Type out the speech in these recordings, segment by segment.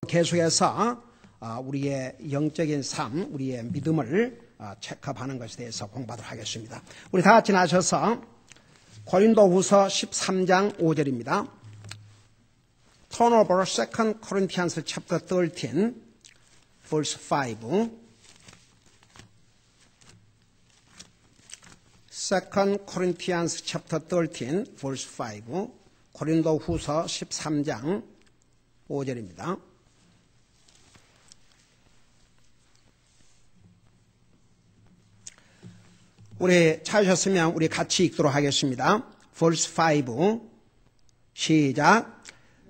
계속해서 우리의 영적인 삶, 우리의 믿음을 체크하는 것에 대해서 공부하도록 하겠습니다. 우리 다 같이 나셔서 고린도후서 13장 5절입니다. Turn over 2 Corinthians chapter 13, verse 5. 2 Corinthians chapter 13, verse 5. 고린도후서 13장 5절입니다. 우리 찾으셨으면 우리 같이 읽도록 하겠습니다. verse 5 시작.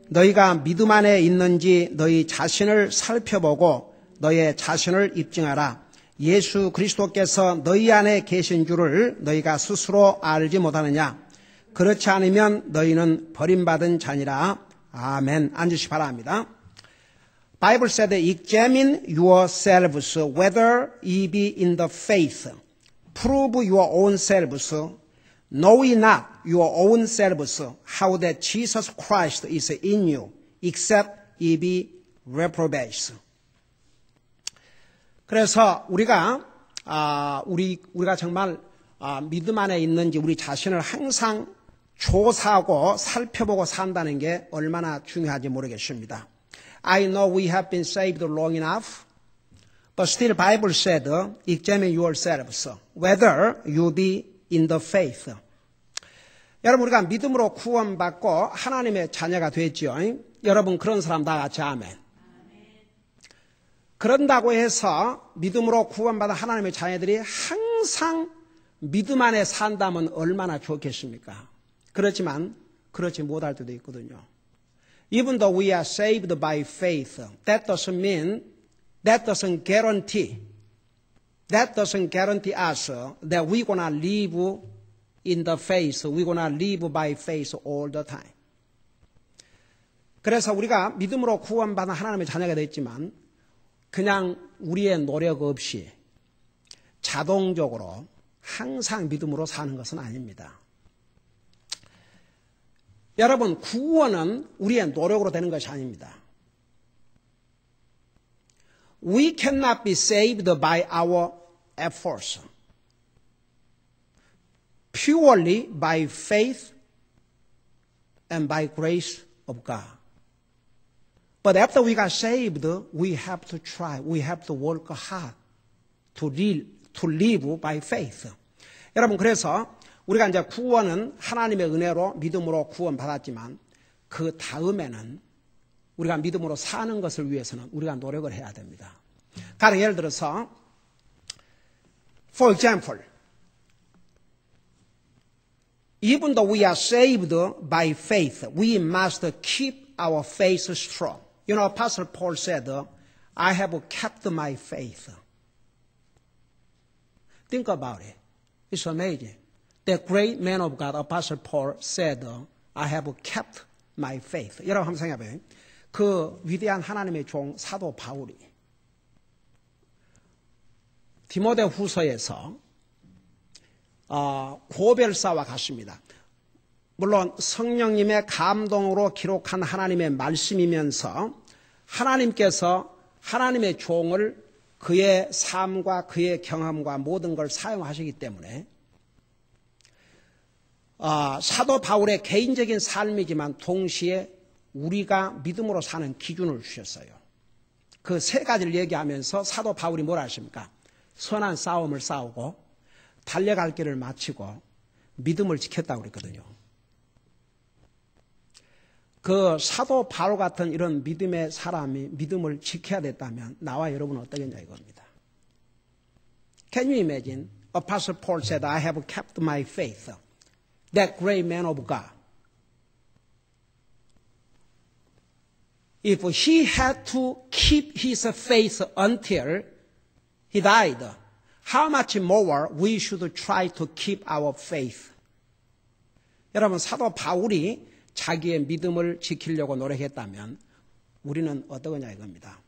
너희가 믿음 안에 있는지 너희 자신을 살펴보고 너의 자신을 입증하라. 예수 그리스도께서 너희 안에 계신 줄을 너희가 스스로 알지 못하느냐. 그렇지 않으면 너희는 버림받은 자니라. 아멘. 앉으시 바랍니다. Bible said, examine yourselves whether ye be in the faith. Prove your own selves, know ye not your own selves, how that Jesus Christ is in you, except ye be reprobates. 그래서 우리가 정말 믿음 안에 있는지 우리 자신을 항상 조사하고 살펴보고 산다는 게 얼마나 중요한지 모르겠습니다. I know we have been saved long enough. But still, Bible said, examine yourselves, whether you be in the faith. 여러분, 우리가 믿음으로 구원받고 하나님의 자녀가 됐죠. 여러분, 그런 사람 다 같이 아멘. 그런다고 해서 믿음으로 구원받은 하나님의 자녀들이 항상 믿음 안에 산다면 얼마나 좋겠습니까? 그렇지만 그렇지 못할 때도 있거든요. Even though we are saved by faith, that doesn't guarantee us that we're going to live in the faith, we're going to live by faith all the time. 그래서 우리가 믿음으로 구원받은 하나님의 자녀가 됐지만 그냥 우리의 노력 없이 자동적으로 항상 믿음으로 사는 것은 아닙니다. 여러분, 구원은 우리의 노력으로 되는 것이 아닙니다. We cannot be saved by our efforts. Purely by faith and by grace of God. But after we got saved, we have to try. We have to work hard to live by faith. 여러분, 그래서 우리가 이제 구원은 하나님의 은혜로 믿음으로 구원받았지만 그 다음에는 우리가 믿음으로 사는 것을 위해서는 우리가 노력을 해야 됩니다. 가령 예를 들어서 For example, even though we are saved by faith, we must keep our faith strong. You know, Apostle Paul said, I have kept my faith. Think about it. It's amazing. The great man of God, Apostle Paul, said, I have kept my faith. 여러분 한번 생각해봐요. 그 위대한 하나님의 종 사도 바울이 디모데 후서에서 고별사와 같습니다. 물론 성령님의 감동으로 기록한 하나님의 말씀이면서 하나님께서 하나님의 종을 그의 삶과 그의 경험과 모든 걸 사용하시기 때문에 사도 바울의 개인적인 삶이지만 동시에 우리가 믿음으로 사는 기준을 주셨어요. 그 세 가지를 얘기하면서 사도 바울이 뭐라 하십니까? 선한 싸움을 싸우고 달려갈 길을 마치고 믿음을 지켰다고 그랬거든요. 그 사도 바울 같은 이런 믿음의 사람이 믿음을 지켜야 됐다면 나와 여러분은 어떠겠냐 이겁니다. Can you imagine? Apostle Paul said, I have kept my faith. That great man of God. If he had to keep his faith until he died, how much more we should try to keep our faith? 여러분, 사도 바울이 자기의 믿음을 지키려고 노력했다면 우리는 어떠냐 이겁니다.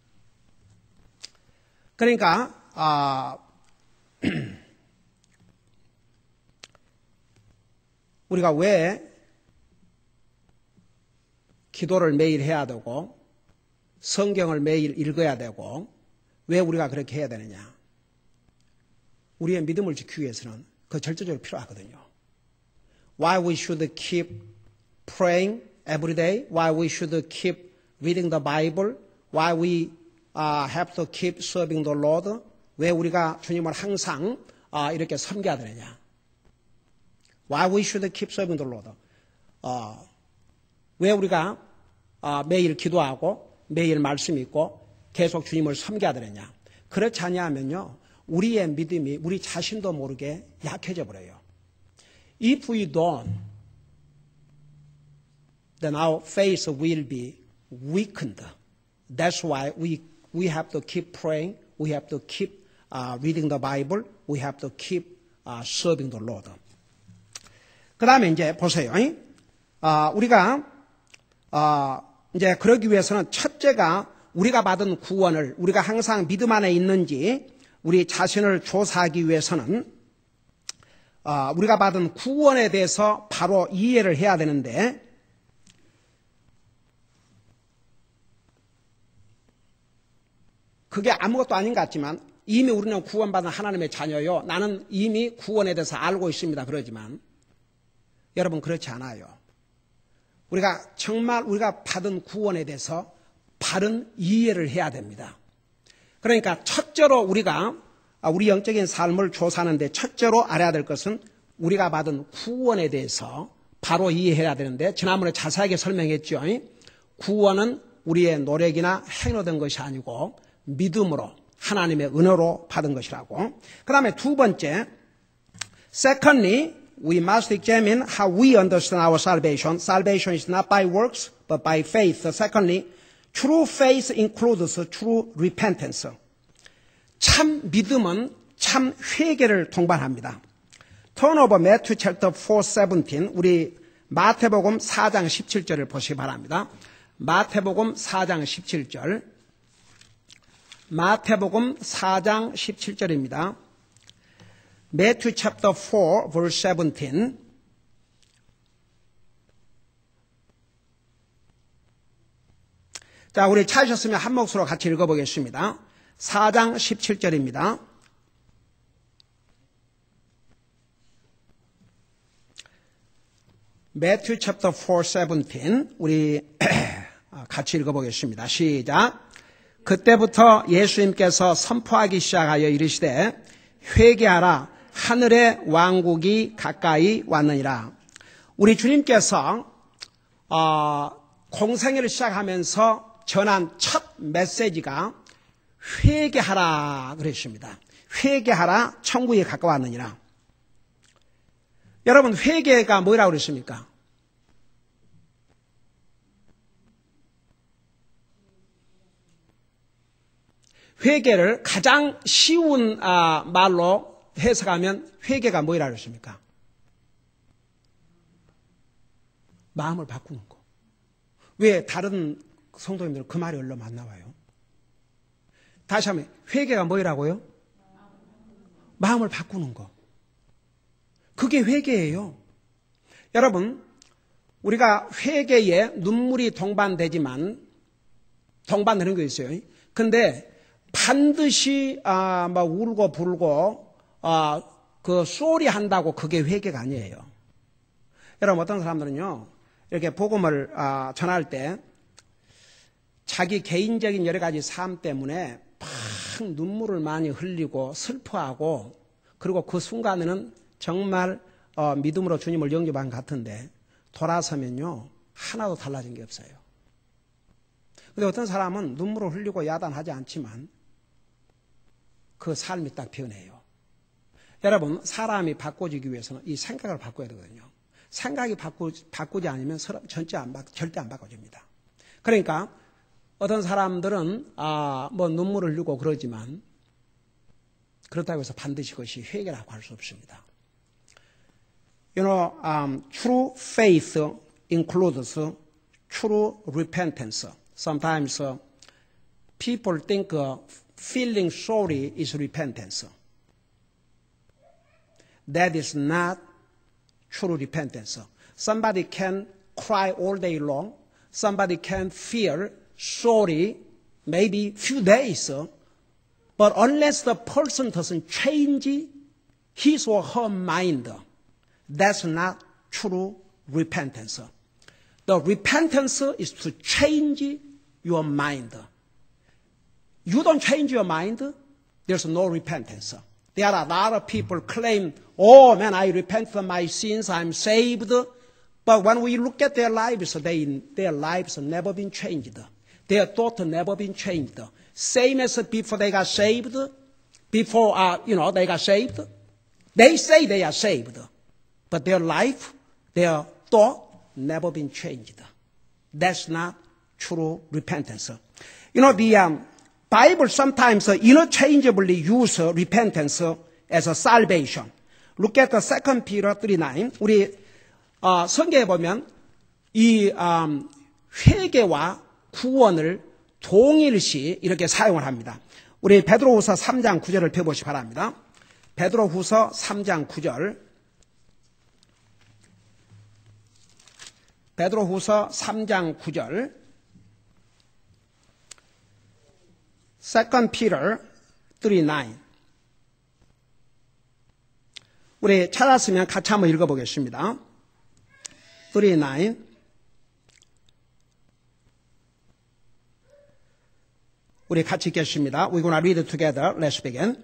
그러니까 우리가 왜 기도를 매일 해야 되고 성경을 매일 읽어야 되고 왜 우리가 그렇게 해야 되느냐? 우리의 믿음을 지키기 위해서는 그 절대적으로 필요하거든요. Why we should keep praying every day? Why we should keep reading the Bible? Why we have to keep serving the Lord? 왜 우리가 주님을 항상 이렇게 섬겨야 되느냐? Why we should keep serving the Lord? 왜 우리가 매일 기도하고 매일 말씀 읽고 계속 주님을 섬겨야 되느냐? 그렇지 않냐면요, 우리의 믿음이 우리 자신도 모르게 약해져 버려요. If we don't, then our faith will be weakened. That's why we have to keep praying. We have to keep reading the Bible. We have to keep serving the Lord. 그 다음에 이제 보세요. 우리가 이제 그러기 위해서는 첫째가 우리가 받은 구원을 우리가 항상 믿음 안에 있는지 우리 자신을 조사하기 위해서는 우리가 받은 구원에 대해서 바로 이해를 해야 되는데 그게 아무것도 아닌 것 같지만 이미 우리는 구원받은 하나님의 자녀요. 나는 이미 구원에 대해서 알고 있습니다. 그러지만 여러분 그렇지 않아요. 우리가 정말 우리가 받은 구원에 대해서 바른 이해를 해야 됩니다. 그러니까 첫째로 우리가 우리 영적인 삶을 조사하는데 첫째로 알아야 될 것은 우리가 받은 구원에 대해서 바로 이해해야 되는데 지난번에 자세하게 설명했죠. 구원은 우리의 노력이나 행위로 된 것이 아니고 믿음으로 하나님의 은혜로 받은 것이라고. 그 다음에 두 번째, secondly, we must examine how we understand our salvation. Salvation is not by works, but by faith. Secondly, true faith includes true repentance. 참 믿음은 참 회개를 동반합니다. Turn over Matthew chapter 4:17. 우리 마태복음 4장 17절을 보시기 바랍니다. 마태복음 4장 17절. 마태복음 4장 17절입니다. Matthew chapter 4 verse 17. 자, 우리 찾으셨으면 한 목소리로 같이 읽어보겠습니다. 4장 17절입니다. Matthew chapter 4:17 우리 같이 읽어보겠습니다. 시작. 그때부터 예수님께서 선포하기 시작하여 이르시되 회개하라 하늘의 왕국이 가까이 왔느니라. 우리 주님께서 공생애를 시작하면서 전한 첫 메시지가 회개하라 그랬습니다. 회개하라 천국이 가까웠느니라. 여러분 회개가 뭐라고 그랬습니까? 회개를 가장 쉬운 말로 해석하면 회개가 뭐라고 그랬습니까? 마음을 바꾸는 거. 왜 다른 성도님들은 그 말이 얼른 안 나와요? 다시 하면 회개가 뭐라고요? 마음을 바꾸는 거. 그게 회개예요. 여러분 우리가 회개에 눈물이 동반되는 게 있어요. 근데 반드시 막 울고 불고 그 쏘리 한다고 그게 회개가 아니에요. 여러분 어떤 사람들은요 이렇게 복음을 전할 때 자기 개인적인 여러 가지 삶 때문에 막 눈물을 많이 흘리고 슬퍼하고 그리고 그 순간에는 정말 믿음으로 주님을 영접한 것 같은데 돌아서면요 하나도 달라진 게 없어요. 근데 어떤 사람은 눈물을 흘리고 야단하지 않지만 그 삶이 딱 변해요. 여러분 사람이 바꿔지기 위해서는 이 생각을 바꿔야 되거든요. 생각이 바꾸지 않으면 절대 안 바꿔집니다. 그러니까 어떤 사람들은 뭐 눈물을 흘리고 그러지만 그렇다고 해서 반드시 그것이 회개라고 할 수 없습니다. You know, true faith includes true repentance. Sometimes people think feeling sorry is repentance. That is not true repentance. Somebody can cry all day long. Somebody can feel sorry maybe few days, but unless the person doesn't change his or her mind, that's not true repentance. The repentance is to change your mind. You don't change your mind, there's no repentance. There are a lot of people claim, oh man, I repent of my sins, I'm saved. But when we look at their lives, their lives have never been changed. Their thoughts have never been changed. Same as before they got saved. Before, they got saved. They say they are saved. But their life, their thought, never been changed. That's not true repentance. The Bible sometimes interchangeably use repentance as a salvation. Look at the 2 Peter 3:9. 우리 성경에 보면 이 회개와 구원을 동일시 이렇게 사용을 합니다. 우리 베드로후서 3장 9절을 펴보시기 바랍니다. 베드로후서 3장 9절. 베드로후서 3장 9절. 2 Peter 3:9. 우리 찾았으면 같이 한번 읽어보겠습니다. 3:9. 우리 같이 읽겠습니다. We're going to read it together. Let's begin.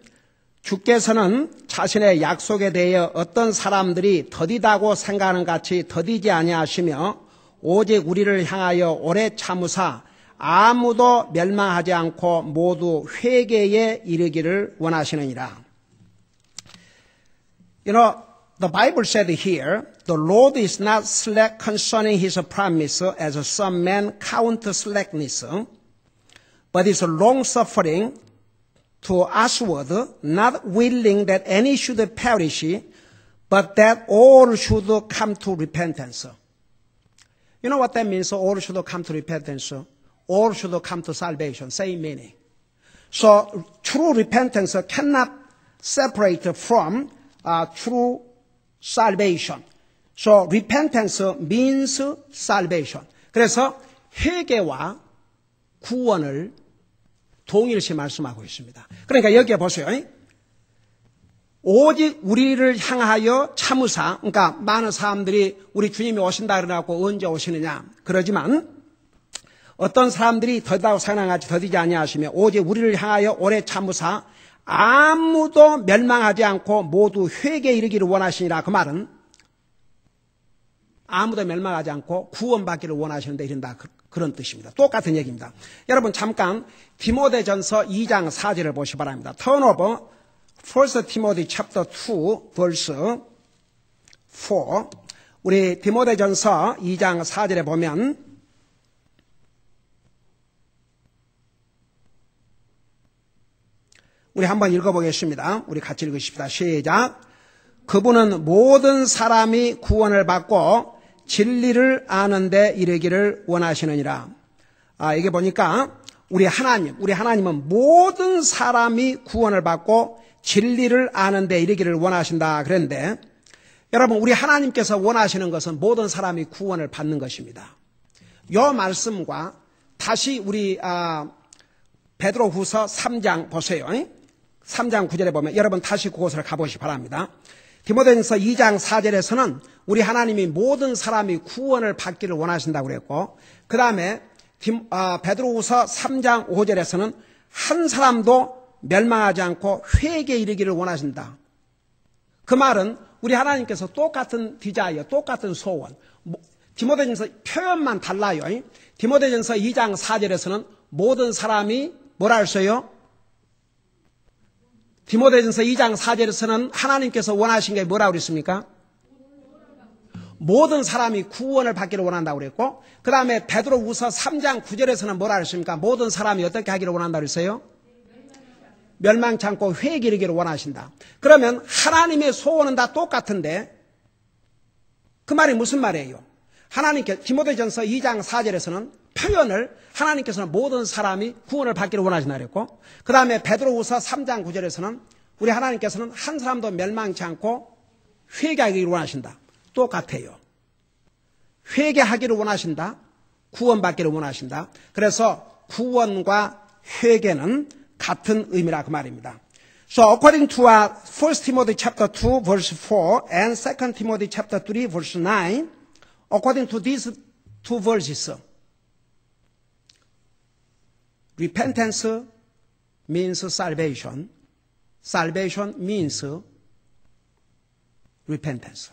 주께서는 자신의 약속에 대해 어떤 사람들이 더디다고 생각하는 같이 더디지 아니하시며 오직 우리를 향하여 오래 참으사 아무도 멸망하지 않고 모두 회개에 이르기를 원하시느니라. The Bible said here, the Lord is not slack concerning his promise as some men count slackness, but is long-suffering to usward, not willing that any should perish, but that all should come to repentance. You know what that means? All should come to repentance. All should come to salvation. Same meaning. So true repentance cannot separate from true salvation. So repentance means salvation. 그래서 회개와 구원을 동일시 말씀하고 있습니다. 그러니까 여기에 보세요. 오직 우리를 향하여 참으사, 그러니까 많은 사람들이 우리 주님이 오신다 그러고 언제 오시느냐 그러지만 어떤 사람들이 더디다고 생각하지 더디지 아니하시며 오직 우리를 향하여 오래 참으사 아무도 멸망하지 않고 모두 회개에 이르기를 원하시니라. 그 말은 아무도 멸망하지 않고 구원받기를 원하시는데 이른다. 그런 뜻입니다. 똑같은 얘기입니다. 여러분 잠깐 디모데전서 2장 4절을 보시기 바랍니다. Turn over 1 Timothy chapter 2 verse 4. 우리 디모데전서 2장 4절에 보면 우리 한번 읽어보겠습니다. 우리 같이 읽으십시다. 시작. 그분은 모든 사람이 구원을 받고 진리를 아는 데 이르기를 원하시느니라. 이게 보니까 우리 하나님은 모든 사람이 구원을 받고 진리를 아는 데 이르기를 원하신다. 그런데 여러분 우리 하나님께서 원하시는 것은 모든 사람이 구원을 받는 것입니다. 이 말씀과 다시 우리 베드로후서 3장 보세요. 3장 9절에 보면 여러분 다시 그곳을 가보시기 바랍니다. 디모데전서 2장 4절에서는 우리 하나님이 모든 사람이 구원을 받기를 원하신다고 그랬고 그 다음에 베드로후서 3장 5절에서는 한 사람도 멸망하지 않고 회개에 이르기를 원하신다. 그 말은 우리 하나님께서 똑같은 디자이어, 똑같은 소원. 디모데전서 표현만 달라요. 디모데전서 2장 4절에서는 모든 사람이 뭐라 했어요? 디모데전서 2장 4절에서는 하나님께서 원하신 게 뭐라고 그랬습니까? 모든 사람이 구원을 받기를 원한다고 그랬고 그 다음에 베드로후서 3장 9절에서는 뭐라 그랬습니까? 모든 사람이 어떻게 하기를 원한다고 그랬어요? 멸망치 않고 회개에 이르기를 원하신다. 그러면 하나님의 소원은 다 똑같은데 그 말이 무슨 말이에요? 하나님께 디모데전서 2장 4절에서는 표현을 하나님께서는 모든 사람이 구원을 받기를 원하신다 그랬고 그 다음에 베드로후서 3장 9절에서는 우리 하나님께서는 한 사람도 멸망치 않고 회개하기를 원하신다. 똑같아요. 회개하기를 원하신다. 구원받기를 원하신다. 그래서 구원과 회개는 같은 의미라 그 말입니다. So according to 1 Timothy chapter 2 verse 4 and 2 Timothy chapter 3 verse 9, according to these two verses, repentance means salvation. Salvation means repentance.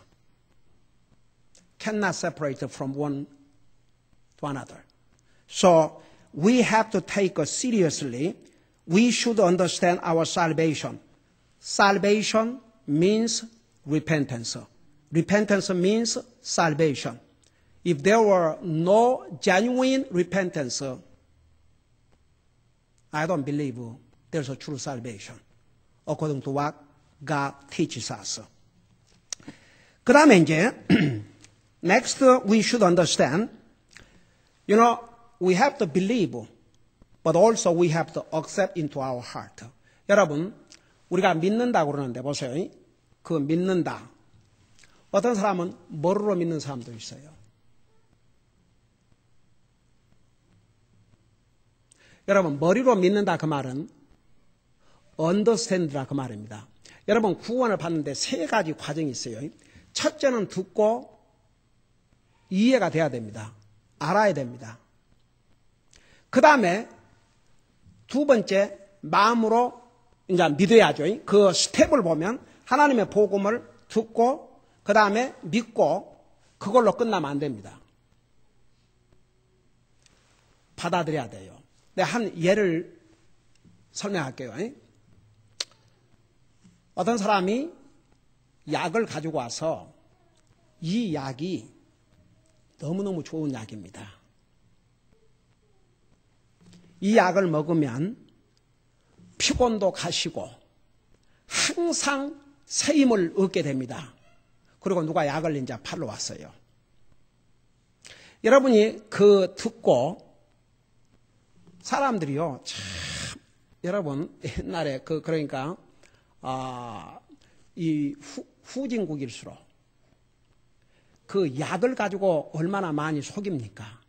Cannot separate from one to another. So we have to take seriously. We should understand our salvation. Salvation means repentance. Repentance means salvation. If there were no genuine repentance, I don't believe there's a true salvation, according to what God teaches us. 그 다음에 이제, next we should understand, we have to believe, but also we have to accept into our heart. 여러분, 우리가 믿는다고 그러는데 보세요. 그 믿는다. 어떤 사람은 머리로 믿는 사람도 있어요. 여러분, 머리로 믿는다 그 말은 understand라 그 말입니다. 여러분, 구원을 받는데 세 가지 과정이 있어요. 첫째는 듣고 이해가 돼야 됩니다. 알아야 됩니다. 그 다음에 두 번째, 마음으로 이제 믿어야죠. 그 스텝을 보면 하나님의 복음을 듣고 그 다음에 믿고 그걸로 끝나면 안 됩니다. 받아들여야 돼요. 한 예를 설명할게요. 어떤 사람이 약을 가지고 와서 이 약이 너무너무 좋은 약입니다. 이 약을 먹으면 피곤도 가시고 항상 새 힘을 얻게 됩니다. 그리고 누가 약을 이제 팔러 왔어요. 여러분이 그 듣고 사람들이요, 참, 여러분, 옛날에 그러니까, 이 후진국일수록 그 약을 가지고 얼마나 많이 속입니까?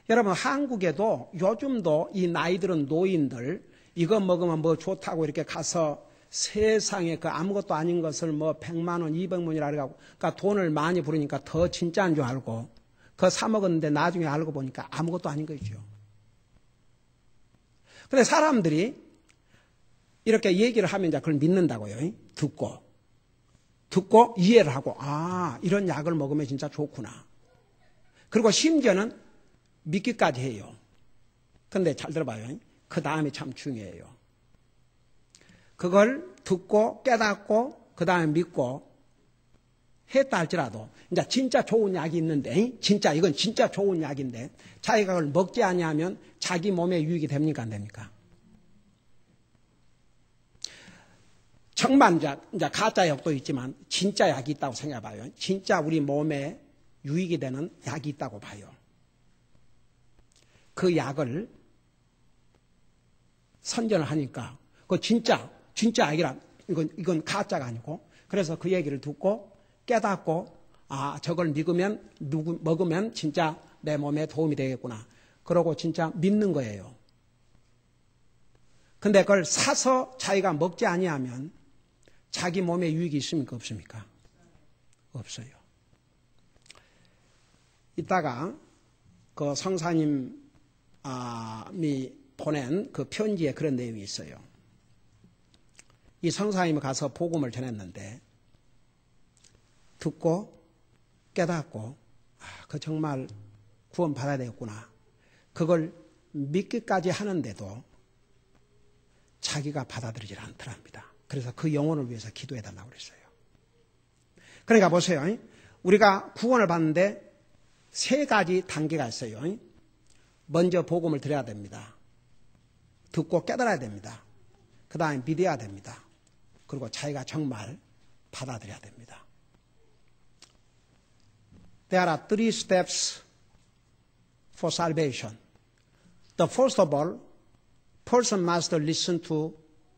여러분, 한국에도 요즘도 이 나이 들은 노인들, 이거 먹으면 뭐 좋다고 이렇게 가서 세상에 그 아무것도 아닌 것을 뭐 100만 원, 200만원이라 그래가지고, 그러니까 돈을 많이 부르니까 더 진짜인 줄 알고, 그거 사먹었는데 나중에 알고 보니까 아무것도 아닌 거죠. 근데 사람들이 이렇게 얘기를 하면 이제 그걸 믿는다고요. 듣고 이해를 하고, 이런 약을 먹으면 진짜 좋구나. 그리고 심지어는 믿기까지 해요. 근데 잘 들어봐요. 그 다음이 참 중요해요. 그걸 듣고 깨닫고 그 다음에 믿고 했다 할지라도 이제 진짜 좋은 약이 있는데 이건 진짜 좋은 약인데 자기가 그걸 먹지 아니하면 자기 몸에 유익이 됩니까 안 됩니까? 정말 이제 가짜 약도 있지만 진짜 약이 있다고 생각해봐요. 진짜 우리 몸에 유익이 되는 약이 있다고 봐요. 그 약을 선전을 하니까 그 진짜 약이라 이건 가짜가 아니고 그래서 그 얘기를 듣고 깨닫고 저걸 먹으면 진짜 내 몸에 도움이 되겠구나. 그러고 진짜 믿는 거예요. 근데 그걸 사서 자기가 먹지 아니하면 자기 몸에 유익이 있습니까? 없습니까? 없어요. 이따가 그 성사님이 보낸 그 편지에 그런 내용이 있어요. 이 성사님이 가서 복음을 전했는데 듣고 깨닫고 그 정말 구원 받아야 되겠구나. 그걸 믿기까지 하는데도 자기가 받아들이질 않더랍니다. 그래서 그 영혼을 위해서 기도해달라고 그랬어요. 그러니까 보세요. 우리가 구원을 받는데 세 가지 단계가 있어요. 먼저 복음을 드려야 됩니다. 듣고 깨달아야 됩니다. 그 다음에 믿어야 됩니다. 그리고 자기가 정말 받아들여야 됩니다. There are three steps for salvation. The first of all, person must listen to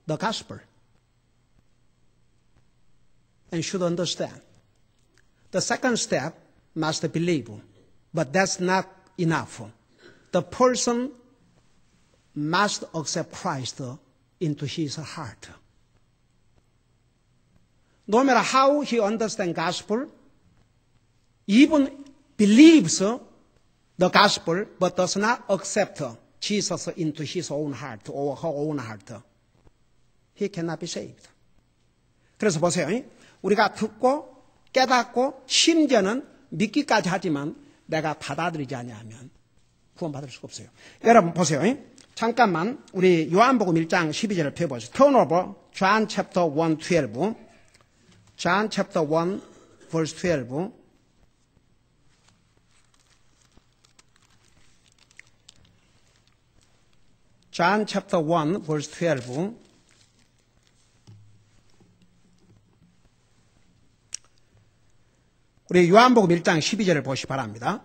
the gospel and should understand. The second step must believe, but that's not enough. The person must accept Christ into his heart. No matter how he understands gospel, even believes the gospel but does not accept Jesus into his own heart or her own heart, he cannot be saved. 그래서 보세요. 우리가 듣고 깨닫고 심지어는 믿기까지 하지만 내가 받아들이지 아니하면 구원받을 수가 없어요. 여러분 보세요. 잠깐만 우리 요한복음 1장 12절을 펴보세요. Turn over John chapter 1, 12. John chapter 1, verse 12. John chapter 1, verse 12. 우리 요한복음 1장 12절을 보시기 바랍니다.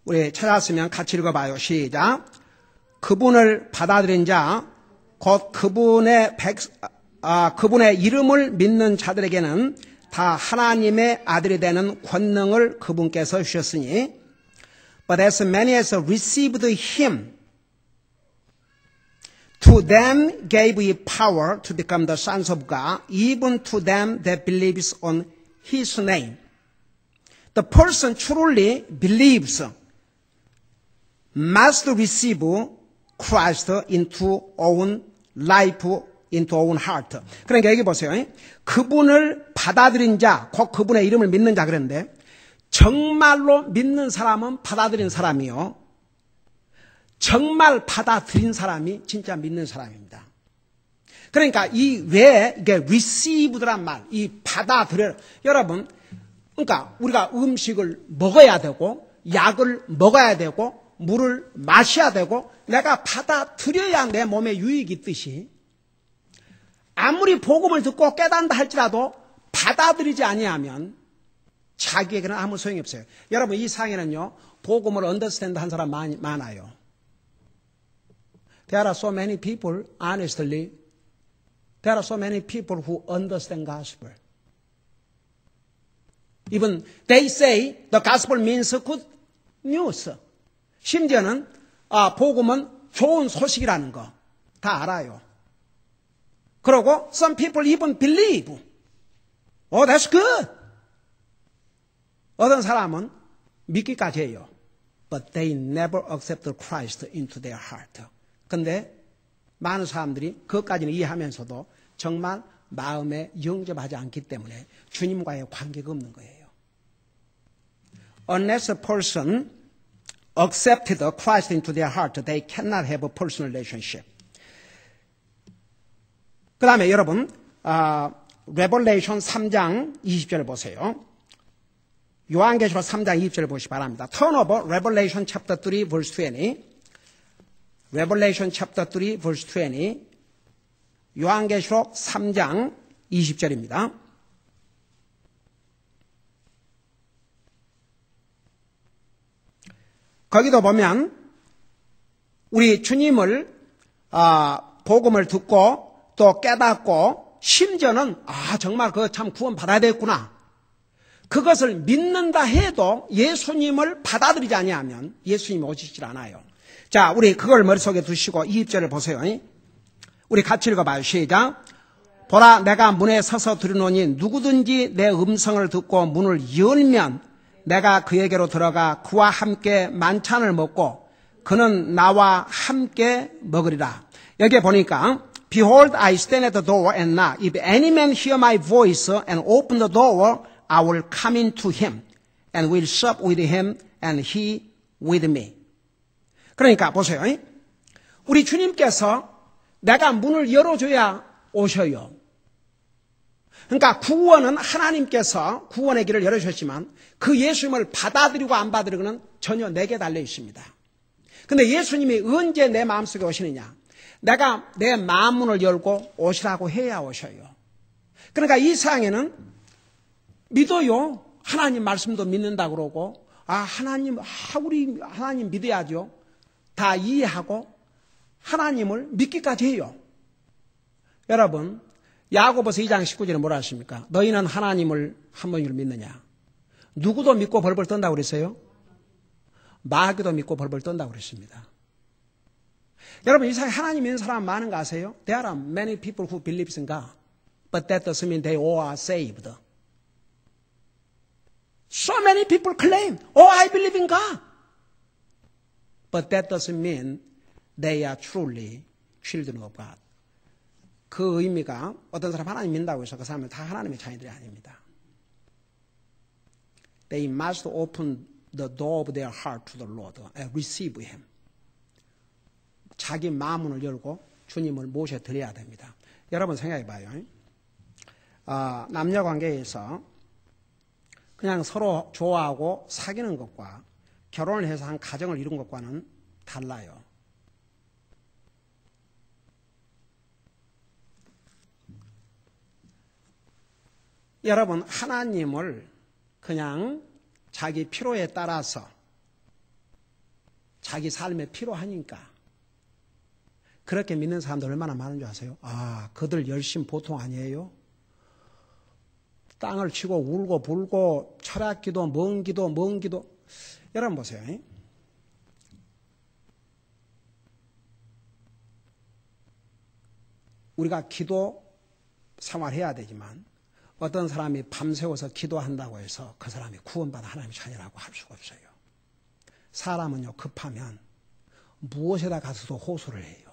우리 찾았으면 같이 읽어봐요. 시작. 그분을 받아들인 자, 곧 그분의 이름을 믿는 자들에게는 다 하나님의 아들이 되는 권능을 그분께서 주셨으니 But as many as received him, to them gave he power to become the sons of God, even to them that believes on his name. The person truly believes must receive Christ into own life, into own heart. 그러니까 여기 보세요. 그분을 받아들인 자, 곧 그분의 이름을 믿는 자 그랬는데 정말로 믿는 사람은 받아들인 사람이요. 정말 받아들인 사람이 진짜 믿는 사람입니다. 그러니까 이 외에 이게 received란 말, 이 받아들여. 여러분, 그러니까 우리가 음식을 먹어야 되고 약을 먹어야 되고 물을 마셔야 되고 내가 받아들여야 내 몸에 유익이 있듯이 아무리 복음을 듣고 깨닫는다 할지라도 받아들이지 아니하면 자기에게는 아무 소용이 없어요. 여러분 이 상에는요 복음을 언더스탠드 한 사람 많아요. There are so many people, honestly, there are so many people who understand gospel. Even they say the gospel means good news. 심지어는 복음은 좋은 소식이라는 거 다 알아요. 그러고 some people even believe. Oh, that's good. 어떤 사람은 믿기까지 해요. But they never accepted Christ into their heart. 근데 많은 사람들이 그것까지는 이해하면서도 정말 마음에 영접하지 않기 때문에 주님과의 관계가 없는 거예요. Unless a person accepted Christ into their heart, they cannot have a personal relationship. 그 다음에 여러분 Revelation 3장 20절을 보세요. 요한계시록 3장 20절을 보시기 바랍니다. Turn over Revelation chapter 3 verse 20. Revelation chapter 3 verse 20. 요한계시록 3장 20절입니다. 거기도 보면 우리 주님을 복음을 듣고 또 깨닫고 심지어는 정말 그거 참 구원 받아야 되겠구나. 그것을 믿는다 해도 예수님을 받아들이지 아니하면 예수님이 오시질 않아요. 자, 우리 그걸 머릿속에 두시고 20절을 보세요. 우리 같이 읽어봐요. 시작. 보라, 내가 문에 서서 들으노니 누구든지 내 음성을 듣고 문을 열면 내가 그에게로 들어가 그와 함께 만찬을 먹고 그는 나와 함께 먹으리라. 여기에 보니까 Behold, I stand at the door and knock. If any man hear my voice and open the door, I will come into him and will sup with him and he with me. 그러니까 보세요. 우리 주님께서 내가 문을 열어줘야 오셔요. 그러니까 구원은 하나님께서 구원의 길을 열어주셨지만 그 예수님을 받아들이고 안 받아들이고는 전혀 내게 달려 있습니다. 근데 예수님이 언제 내 마음속에 오시느냐? 내가 내 마음문을 열고 오시라고 해야 오셔요. 그러니까 이 세상에는 믿어요. 하나님 말씀도 믿는다 그러고 우리 하나님 믿어야죠. 다 이해하고 하나님을 믿기까지 해요. 여러분 야고보서 2장 19절에 뭐라 하십니까? 너희는 하나님을 한 분을 믿느냐? 누구도 믿고 벌벌 떤다고 그랬어요? 마귀도 믿고 벌벌 떤다고 그랬습니다. 여러분, 이 세상에 하나님 믿는 사람 많은 거 아세요? There are many people who believe in God, but that doesn't mean they all are saved. So many people claim, oh, I believe in God. But that doesn't mean they are truly children of God. 그 의미가 어떤 사람 하나님 믿는다고 해서 그 사람은 다 하나님의 자녀들이 아닙니다. They must open the door of their heart to the Lord and receive Him. 자기 마음문을 열고 주님을 모셔드려야 됩니다. 여러분 생각해 봐요. 남녀 관계에서 그냥 서로 좋아하고 사귀는 것과 결혼을 해서 한 가정을 이룬 것과는 달라요. 여러분, 하나님을 그냥 자기 필요에 따라서 자기 삶에 필요하니까 그렇게 믿는 사람들 얼마나 많은 줄 아세요? 아, 그들 열심 보통 아니에요? 땅을 치고 울고 불고 철학기도, 먼 기도. 여러분 보세요. 우리가 기도 생활해야 되지만 어떤 사람이 밤새워서 기도한다고 해서 그 사람이 구원받아 하나님의 자녀라고 할 수가 없어요. 사람은요, 급하면 무엇에다 가서도 호소를 해요.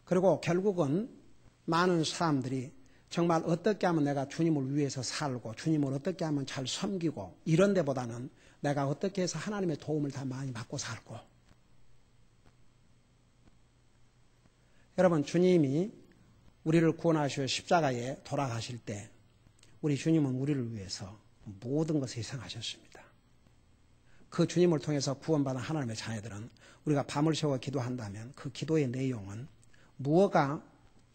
그리고 결국은 많은 사람들이 정말 어떻게 하면 내가 주님을 위해서 살고 주님을 어떻게 하면 잘 섬기고 이런 데보다는 내가 어떻게 해서 하나님의 도움을 더 많이 받고 살고. 여러분, 주님이 우리를 구원하시어 십자가에 돌아가실 때 우리 주님은 우리를 위해서 모든 것을 희생하셨습니다. 그 주님을 통해서 구원받은 하나님의 자녀들은 우리가 밤을 새워 기도한다면 그 기도의 내용은 무엇가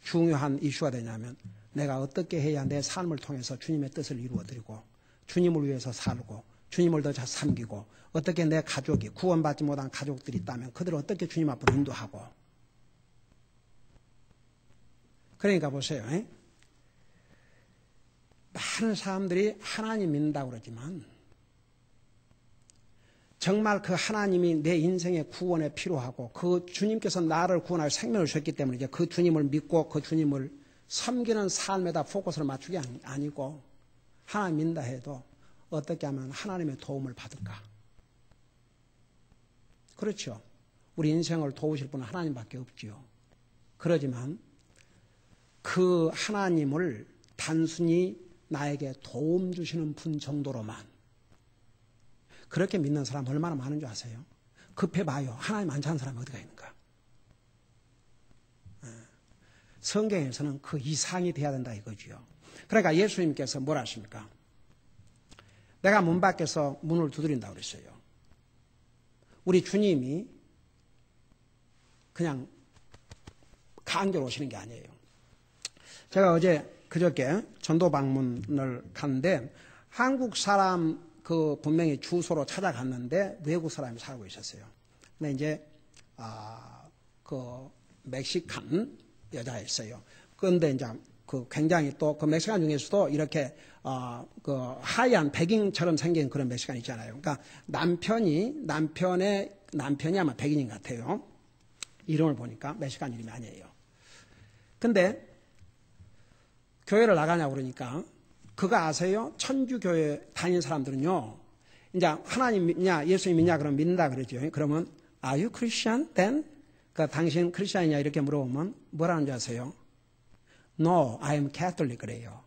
중요한 이슈가 되냐면 내가 어떻게 해야 내 삶을 통해서 주님의 뜻을 이루어드리고 주님을 위해서 살고 주님을 더 잘 섬기고 어떻게 내 가족이 구원받지 못한 가족들이 있다면 그들을 어떻게 주님 앞으로 인도하고. 그러니까 보세요. 많은 사람들이 하나님 믿는다고 그러지만 정말 그 하나님이 내 인생의 구원에 필요하고 그 주님께서 나를 구원하여 생명을 주셨기 때문에 이제 그 주님을 믿고 그 주님을 섬기는 삶에다 포커스를 맞추기 아니고 하나님 믿는다 해도 어떻게 하면 하나님의 도움을 받을까? 그렇죠. 우리 인생을 도우실 분은 하나님밖에 없지요. 그러지만 그 하나님을 단순히 나에게 도움 주시는 분 정도로만 그렇게 믿는 사람 얼마나 많은 줄 아세요? 급해봐요. 하나님 안 찾는 사람이 어디가 있는가? 성경에서는 그 이상이 돼야 된다 이거지요. 그러니까 예수님께서 뭘 하십니까? 내가 문 밖에서 문을 두드린다고 그랬어요. 우리 주님이 그냥 강제로 오시는 게 아니에요. 제가 그저께 전도 방문을 갔는데 한국 사람 그 분명히 주소로 찾아갔는데 외국 사람이 살고 있었어요. 근데 이제 그 멕시칸 여자였어요. 그런데 이제 그 굉장히 또 그 멕시칸 중에서도 이렇게 그 하얀 백인처럼 생긴 그런 멕시칸 있잖아요. 그러니까 남편이 아마 백인인 것 같아요. 이름을 보니까 멕시칸 이름이 아니에요. 근데 교회를 나가냐고 그러니까 그거 아세요? 천주교회 다니는 사람들은요. 이제 하나님 믿냐 예수님 믿냐 그러면 믿는다 그러죠. 그러면 Are you Christian then? 그러니까 당신 크리스찬이냐 이렇게 물어보면 뭐라는 줄 아세요? No, I am Catholic 그래요.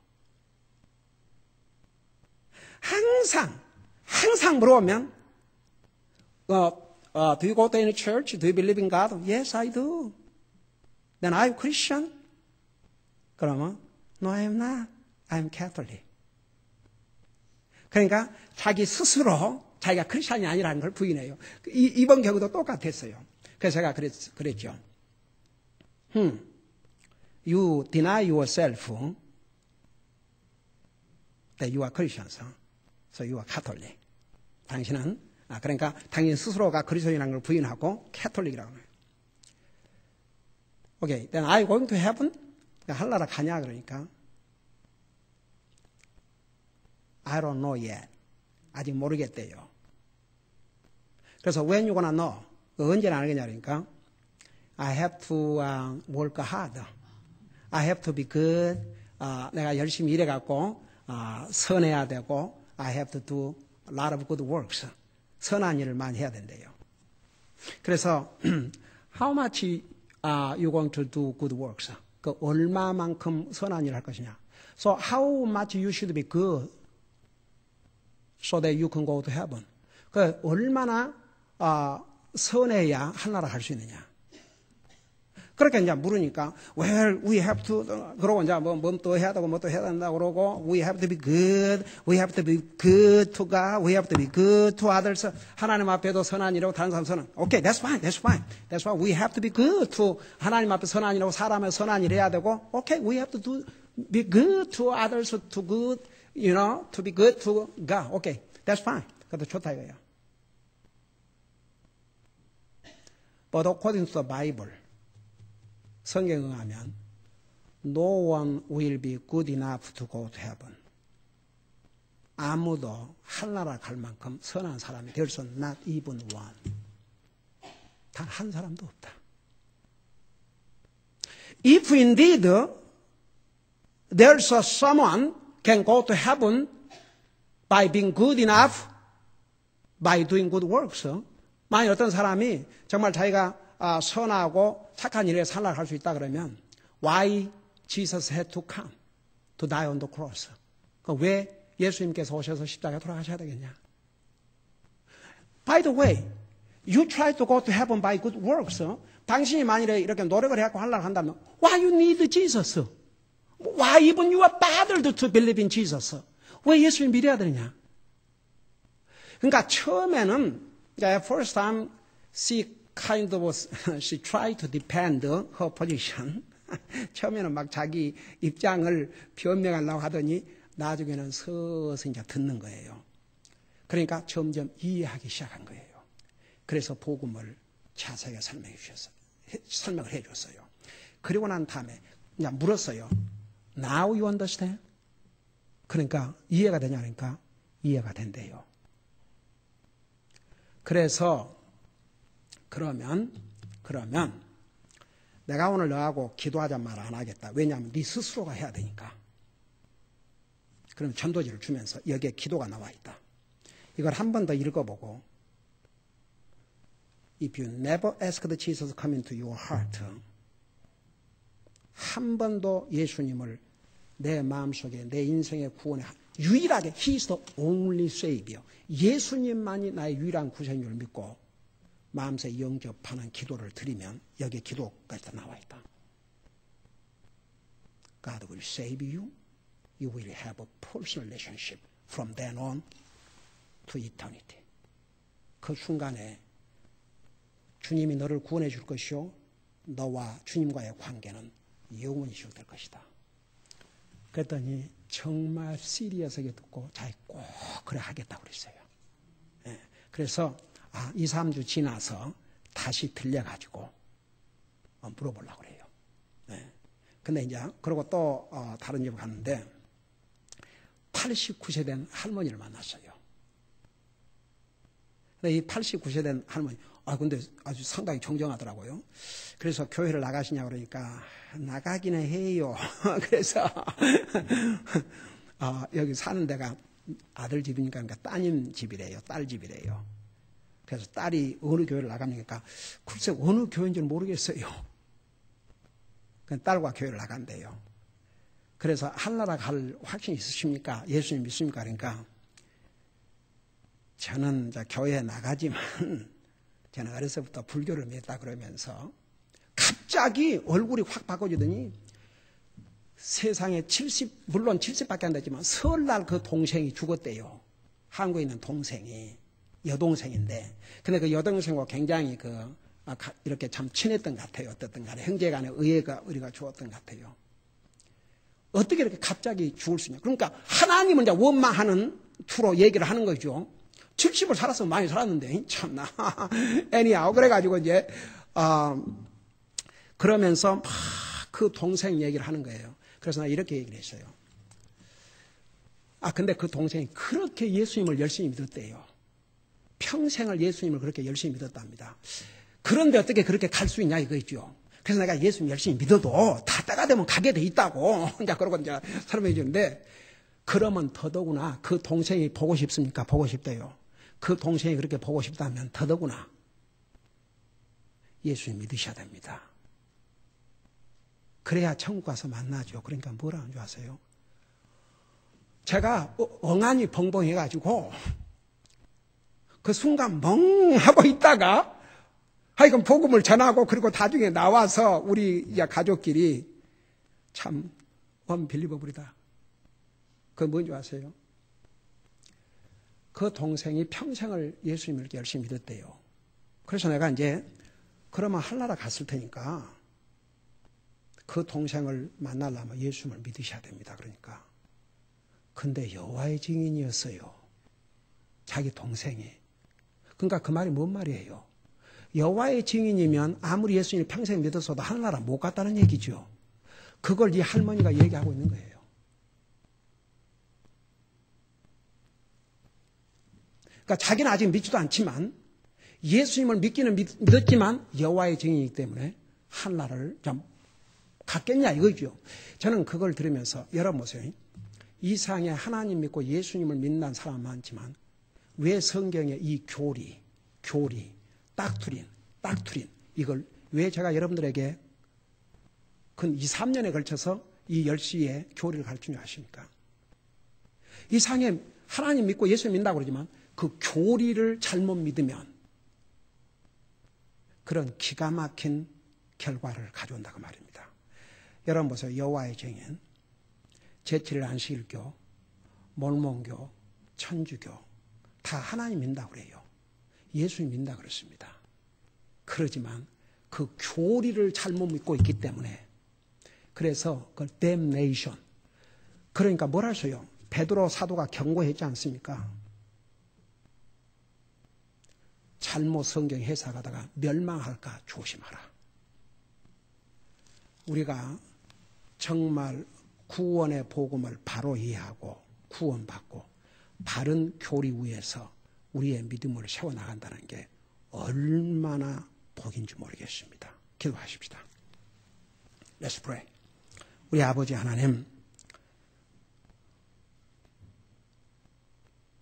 항상 물어보면 Do you go to any church? Do you believe in God? Yes, I do. Then are you Christian? 그러면 No, I am not. I am Catholic. 그러니까 자기 스스로 자기가 크리스찬이 아니라는 걸 부인해요. 이번 경우도 똑같았어요. 그래서 제가 그랬죠. You deny yourself that you are Christians. So you are Catholic. 당신은 그러니까 당신 스스로가 그리스도인이라는 걸 부인하고 캐톨릭이라고 해요. Okay, then are you going to heaven? 하늘나라 가냐 그러니까 I don't know yet. 아직 모르겠대요. 그래서 when you gonna know? 언제나 알겠냐니까. I have to work hard. I have to be good. 내가 열심히 일해갖고 선해야 되고 I have to do a lot of good works. 선한 일을 많이 해야 된대요. 그래서 how much you going to do good works? 그 얼마만큼 선한 일을 할 것이냐. So how much you should be good so that you can go to heaven. 그 얼마나 선해야 하나라 갈 수 있느냐. 그렇게 이제 물으니까, well, we have to, 그러고 이제 뭐 또 해야 되고, 뭐 또 해야 된다 그러고, we have to be good, we have to be good to God, we have to be good to others. 하나님 앞에도 선한 일이고, 다른 사람 선한. Okay, that's fine, that's fine. That's why we have to be good to, 하나님 앞에 선한 일이고, 사람의 선한 일 해야 되고, okay, we have to do, be good to others, to good, you know, to be good to God. Okay, that's fine. 그것도 좋다 이거예요. But according to the Bible, 성경에 의하면 No one will be good enough to go to heaven. 아무도 하늘나라 갈 만큼 선한 사람이 될 수 없는 not even one. 단 한 사람도 없다. If indeed there's someone can go to heaven by being good enough, by doing good works. 만약 어떤 사람이 정말 자기가 선하고 착한 일에 살아갈 수 있다 그러면 why Jesus had to come to die on the cross? 왜 예수님께서 오셔서 십자가에 돌아가셔야 되겠냐? By the way, you try to go to heaven by good works. 당신이 만일에 이렇게 노력을 해갖고 하려고 한다면 why you need Jesus? Why even you are bothered to believe in Jesus? 왜 예수님 믿어야 되느냐? 그러니까 처음에는 first time she tried to defend her position. 처음에는 막 자기 입장을 변명하려고 하더니 나중에는 서서 이제 듣는 거예요. 그러니까 점점 이해하기 시작한 거예요. 그래서 복음을 자세하게 설명을 해줬어요. 그리고 난 다음에 그냥 물었어요. Now you understand? 그러니까 이해가 되냐니까 이해가 된대요. 그래서 그러면 내가 오늘 너하고 기도하자 말 안 하겠다. 왜냐하면 네 스스로가 해야 되니까. 그럼 전도지를 주면서 여기에 기도가 나와 있다. 이걸 한 번 더 읽어보고 If you never asked Jesus come into your heart, 한 번도 예수님을 내 마음속에 내 인생의 구원에 유일하게 He is the only Savior. 예수님만이 나의 유일한 구세인 줄 믿고 마음속에 영접하는 기도를 드리면 여기에 기도까지 다 나와 있다. God will save you. You will have a personal relationship from then on to eternity. 그 순간에 주님이 너를 구원해 줄 것이요. 너와 주님과의 관계는 영원히 시작될 것이다. 그랬더니 정말 시리어스하게 듣고 자기 꼭 그래 하겠다고 그랬어요. 예, 그래서 2, 3주 지나서 다시 들려가지고 물어보려고 그래요. 예. 근데 이제 그러고 또 다른 집에 갔는데 89세 된 할머니를 만났어요. 근데 이 89세 된 할머니, 근데 아주 상당히 정정하더라고요. 그래서 교회를 나가시냐 그러니까 나가기는 해요. 그래서 여기 사는 데가 아들 집이니까 그러니까 따님 집이래요. 딸 집이래요. 그래서 딸이 어느 교회를 나갑니까? 글쎄 어느 교회인지는 모르겠어요. 그냥 딸과 교회를 나간대요. 그래서 하늘나라 갈 확신이 있으십니까? 예수님 믿습니까? 그러니까 저는 교회에 나가지만 저는 어려서부터 불교를 믿었다 그러면서 갑자기 얼굴이 확 바꿔지더니 세상에 물론 70밖에 안 됐지만 설날 그 동생이 죽었대요. 한국에 있는 동생이 여동생인데 근데 그 여동생과 굉장히 이렇게 참 친했던 것 같아요. 어떻든 간에 형제간에 의리가 좋았던 것 같아요. 어떻게 이렇게 갑자기 죽을 수 있냐. 그러니까 하나님을 이제 원망하는 투로 얘기를 하는 거죠. 70을 살았으면 많이 살았는데 참나. anyhow 그래가지고 이제 그러면서 막 그 동생 얘기를 하는 거예요. 그래서 나 이렇게 얘기를 했어요. 근데 그 동생이 그렇게 예수님을 열심히 믿었대요. 평생을 예수님을 그렇게 열심히 믿었답니다. 그런데 어떻게 그렇게 갈 수 있냐 이거죠. 그래서 내가 예수님 열심히 믿어도 다 때가 되면 가게 돼 있다고. 이제 그러고 이제 설명해 주는데, 그러면 더더구나 그 동생이 보고 싶습니까? 보고 싶대요. 그 동생이 그렇게 보고 싶다면 더더구나 예수님 믿으셔야 됩니다. 그래야 천국 가서 만나죠. 그러니까 뭐라는 줄 아세요? 제가 엉안이 벙벙해가지고 그 순간 멍하고 있다가 하여간 복음을 전하고 그리고 나중에 나와서 우리 가족끼리 참 언빌리버블이다. 그건 뭔지 아세요? 그 동생이 평생을 예수님을 이렇게 열심히 믿었대요. 그래서 내가 이제 그러면 한나라 갔을 테니까 그 동생을 만나려면 예수님을 믿으셔야 됩니다. 그러니까. 근데 여호와의 증인이었어요. 자기 동생이. 그러니까 그 말이 뭔 말이에요? 여호와의 증인이면 아무리 예수님을 평생 믿었어도 하늘나라 못 갔다는 얘기죠. 그걸 이 할머니가 얘기하고 있는 거예요. 그러니까 자기는 아직 믿지도 않지만 예수님을 믿기는 믿었지만 여호와의 증인이기 때문에 하늘나라를 좀 갔겠냐 이거죠. 저는 그걸 들으면서 여러분 보세요. 이 세상에 하나님 믿고 예수님을 믿는 사람 많지만 왜 성경에 이 교리, 닥트린 이걸 왜 제가 여러분들에게 근 2, 3년에 걸쳐서 이 10시에 교리를 가르치냐 하십니까? 이 세상에 하나님 믿고 예수 믿는다고 그러지만 그 교리를 잘못 믿으면 그런 기가 막힌 결과를 가져온다고 말입니다. 여러분 보세요. 여호와의 증인, 제7일 안식일교, 몰몬교, 천주교 다 하나님 믿는다고 그래요. 예수님 믿는다고 그랬습니다. 그러지만 그 교리를 잘못 믿고 있기 때문에 그래서 그 damnation 그러니까 뭐라 하세요? 베드로 사도가 경고했지 않습니까? 잘못 성경 해석하다가 멸망할까 조심하라. 우리가 정말 구원의 복음을 바로 이해하고 구원받고 바른 교리 위에서 우리의 믿음을 세워나간다는 게 얼마나 복인지 모르겠습니다. 기도하십시다. Let's pray. 우리 아버지 하나님,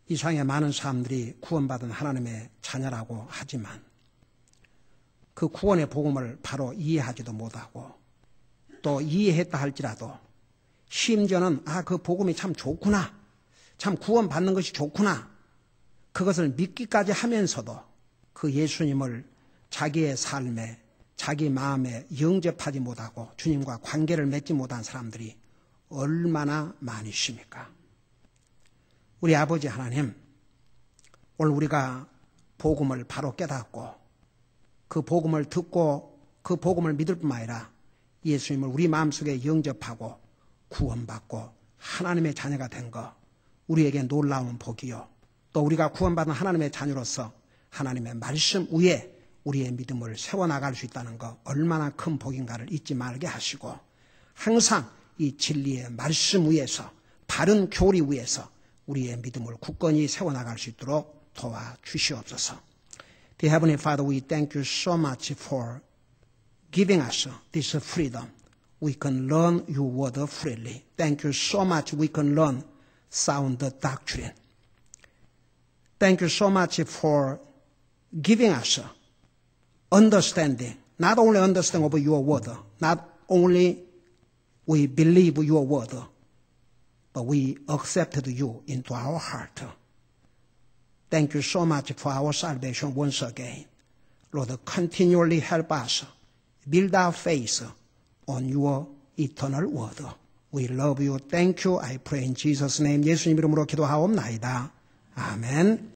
이 세상에 많은 사람들이 구원받은 하나님의 자녀라고 하지만 그 구원의 복음을 바로 이해하지도 못하고 또 이해했다 할지라도 심지어는 그 복음이 참 좋구나, 참 구원받는 것이 좋구나, 그것을 믿기까지 하면서도 그 예수님을 자기의 삶에 자기 마음에 영접하지 못하고 주님과 관계를 맺지 못한 사람들이 얼마나 많이 있습니까? 우리 아버지 하나님, 오늘 우리가 복음을 바로 깨닫고 그 복음을 듣고 그 복음을 믿을 뿐만 아니라 예수님을 우리 마음속에 영접하고 구원받고 하나님의 자녀가 된 거 우리에게 놀라운 복이요. 또 우리가 구원받은 하나님의 자녀로서 하나님의 말씀 위에 우리의 믿음을 세워나갈 수 있다는 거 얼마나 큰 복인가를 잊지 말게 하시고 항상 이 진리의 말씀 위에서 바른 교리 위에서 우리의 믿음을 굳건히 세워나갈 수 있도록 도와주시옵소서. Dear Heavenly Father, we thank you so much for giving us this freedom. We can learn your word freely. Thank you so much we can learn sound doctrine. Thank you so much for giving us understanding, not only understanding of your word, not only we believe your word, but we accepted you into our heart. Thank you so much for our salvation once again. Lord, continually help us build our faith on your eternal word. We love you. Thank you. I pray in Jesus' name. 예수님 이름으로 기도하옵나이다. 아멘.